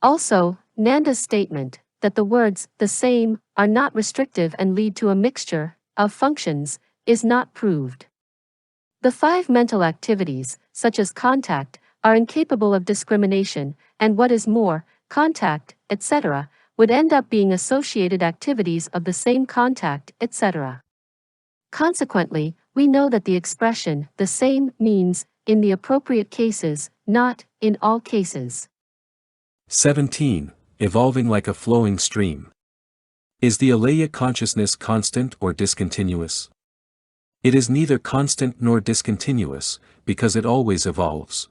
Also, Nanda's statement that the words the same are not restrictive and lead to a mixture of functions is not proved. The five mental activities, such as contact, are incapable of discrimination, and what is more, contact, etc., would end up being associated activities of the same contact, etc. Consequently, we know that the expression the same means in the appropriate cases, not in all cases. 17. Evolving like a flowing stream. Is the alaya consciousness constant or discontinuous? It is neither constant nor discontinuous, because it always evolves.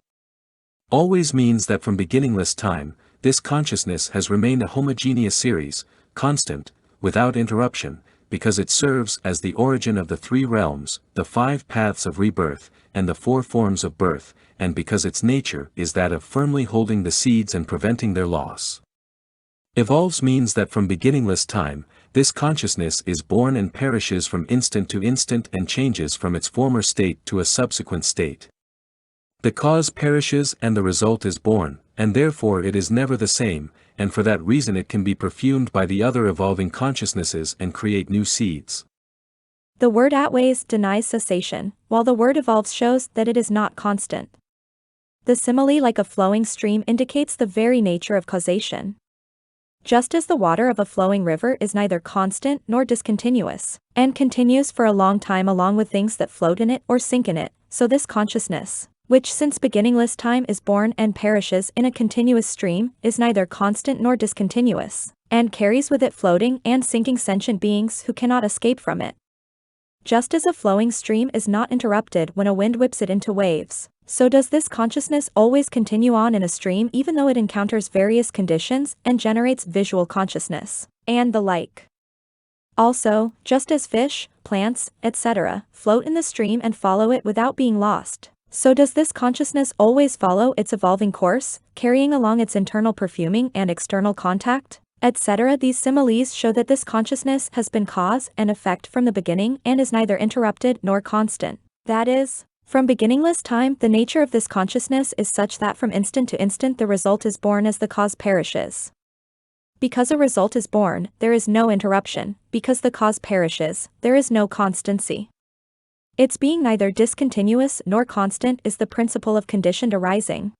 Always means that from beginningless time, this consciousness has remained a homogeneous series, constant, without interruption, because it serves as the origin of the three realms, the five paths of rebirth, and the four forms of birth, and because its nature is that of firmly holding the seeds and preventing their loss. Evolves means that from beginningless time, this consciousness is born and perishes from instant to instant and changes from its former state to a subsequent state. The cause perishes and the result is born, and therefore it is never the same, and for that reason it can be perfumed by the other evolving consciousnesses and create new seeds. The word outweighs denies cessation, while the word evolves shows that it is not constant. The simile like a flowing stream indicates the very nature of causation. Just as the water of a flowing river is neither constant nor discontinuous, and continues for a long time along with things that float in it or sink in it, so this consciousness, which since beginningless time is born and perishes in a continuous stream, is neither constant nor discontinuous, and carries with it floating and sinking sentient beings who cannot escape from it. Just as a flowing stream is not interrupted when a wind whips it into waves, so does this consciousness always continue on in a stream even though it encounters various conditions and generates visual consciousness, and the like. Also, just as fish, plants, etc., float in the stream and follow it without being lost, so does this consciousness always follow its evolving course, carrying along its internal perfuming and external contact, etc. These similes show that this consciousness has been cause and effect from the beginning and is neither interrupted nor constant. That is, from beginningless time the nature of this consciousness is such that from instant to instant the result is born as the cause perishes. Because a result is born, there is no interruption, because the cause perishes, there is no constancy. Its being neither discontinuous nor constant is the principle of conditioned arising.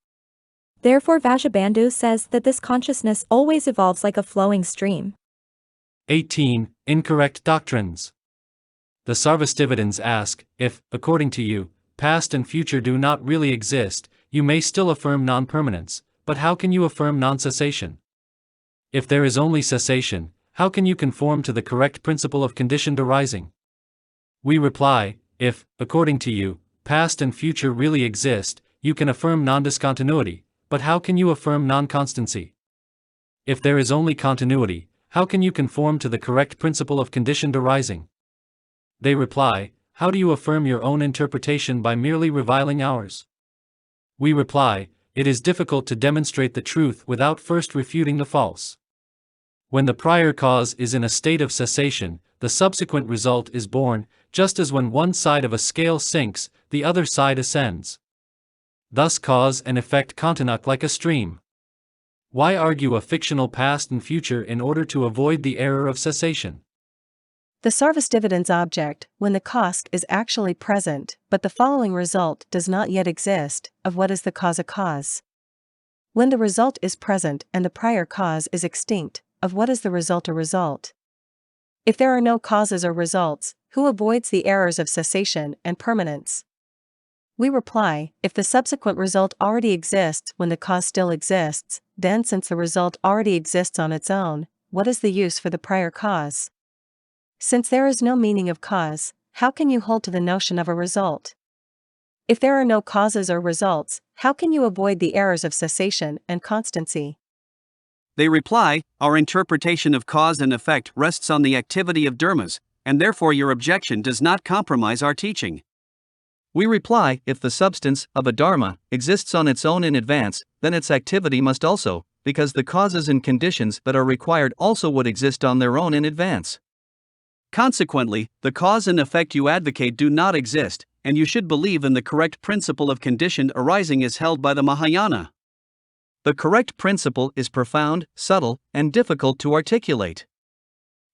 Therefore Vasubandhu says that this consciousness always evolves like a flowing stream. 18. Incorrect doctrines. The Sarvastivadins ask, if, according to you, past and future do not really exist, you may still affirm non-permanence, but how can you affirm non-cessation? If there is only cessation, how can you conform to the correct principle of conditioned arising? We reply, if, according to you, past and future really exist, you can affirm non-discontinuity, but how can you affirm non-constancy? If there is only continuity, how can you conform to the correct principle of conditioned arising? They reply, how do you affirm your own interpretation by merely reviling ours? We reply, it is difficult to demonstrate the truth without first refuting the false. When the prior cause is in a state of cessation, the subsequent result is born, just as when one side of a scale sinks, the other side ascends. Thus cause and effect continue like a stream. Why argue a fictional past and future in order to avoid the error of cessation? The Sarvastivadins object, when the cause is actually present, but the following result does not yet exist, of what is the cause a cause? When the result is present and the prior cause is extinct, of what is the result a result? If there are no causes or results, who avoids the errors of cessation and permanence? We reply, if the subsequent result already exists when the cause still exists, then since the result already exists on its own, what is the use for the prior cause? Since there is no meaning of cause, how can you hold to the notion of a result? If there are no causes or results, how can you avoid the errors of cessation and constancy? They reply, our interpretation of cause and effect rests on the activity of dharmas, and therefore your objection does not compromise our teaching. We reply, if the substance of a dharma exists on its own in advance, then its activity must also, because the causes and conditions that are required also would exist on their own in advance. Consequently, the cause and effect you advocate do not exist, and you should believe in the correct principle of conditioned arising as held by the Mahayana. The correct principle is profound, subtle, and difficult to articulate.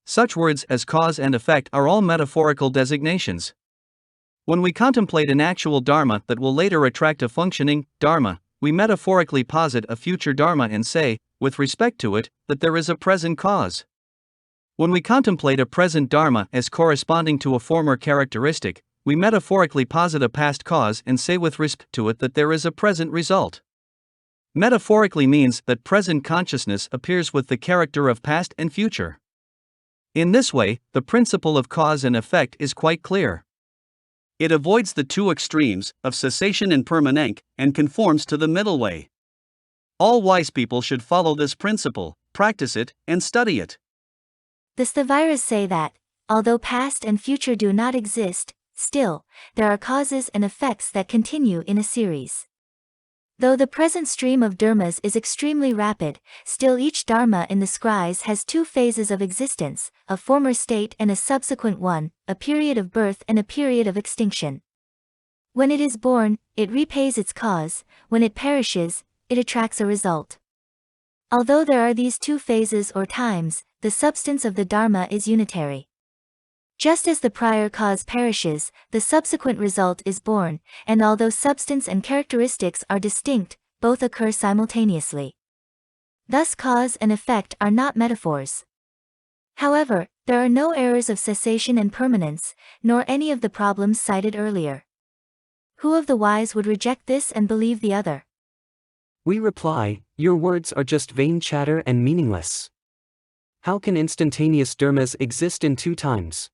Such words as cause and effect are all metaphorical designations. When we contemplate an actual dharma that will later attract a functioning dharma, we metaphorically posit a future dharma and say, with respect to it, that there is a present cause. When we contemplate a present dharma as corresponding to a former characteristic, we metaphorically posit a past cause and say with respect to it that there is a present result. Metaphorically means that present consciousness appears with the character of past and future. In this way, the principle of cause and effect is quite clear. It avoids the two extremes of cessation and permanence and conforms to the middle way. All wise people should follow this principle, practice it, and study it. The Sutras say that, although past and future do not exist, still, there are causes and effects that continue in a series. Though the present stream of dharmas is extremely rapid, still each dharma in the scriptures has two phases of existence, a former state and a subsequent one, a period of birth and a period of extinction. When it is born, it repays its cause; when it perishes, it attracts a result. Although there are these two phases or times, the substance of the dharma is unitary. Just as the prior cause perishes, the subsequent result is born, and although substance and characteristics are distinct, both occur simultaneously. Thus cause and effect are not metaphors. However, there are no errors of cessation and permanence, nor any of the problems cited earlier. Who of the wise would reject this and believe the other? We reply, your words are just vain chatter and meaningless. How can instantaneous dharmas exist in two times?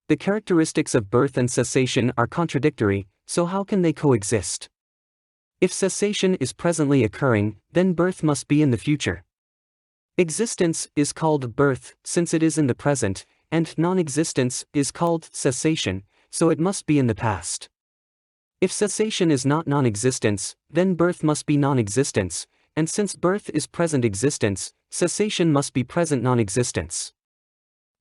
The characteristics of birth and cessation are contradictory, so how can they coexist? If cessation is presently occurring, then birth must be in the future. Existence is called birth, since it is in the present, and non-existence is called cessation, so it must be in the past. If cessation is not non-existence, then birth must be non-existence, and since birth is present existence, cessation must be present non-existence.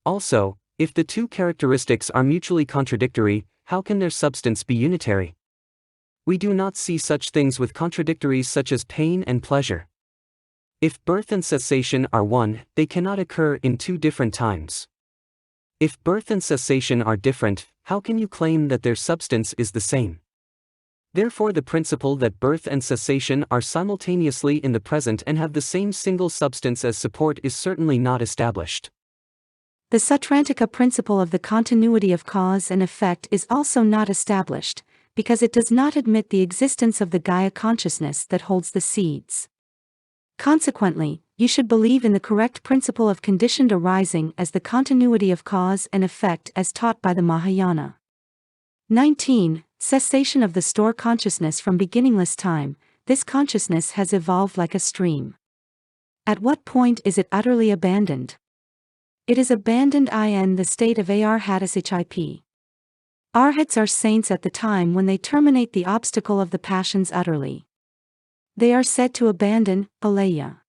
Also, if the two characteristics are mutually contradictory, how can their substance be unitary? We do not see such things with contradictories such as pain and pleasure. If birth and cessation are one, they cannot occur in two different times. If birth and cessation are different, how can you claim that their substance is the same? Therefore, the principle that birth and cessation are simultaneously in the present and have the same single substance as support is certainly not established. The Sautrantika principle of the continuity of cause and effect is also not established, because it does not admit the existence of the Gaia consciousness that holds the seeds. Consequently, you should believe in the correct principle of conditioned arising as the continuity of cause and effect as taught by the Mahayana. 19. Cessation of the store consciousness from beginningless time. This consciousness has evolved like a stream. At what point is it utterly abandoned? It is abandoned in the state of arhatasihip. Arhats are saints at the time when they terminate the obstacle of the passions utterly. They are said to abandon aleya.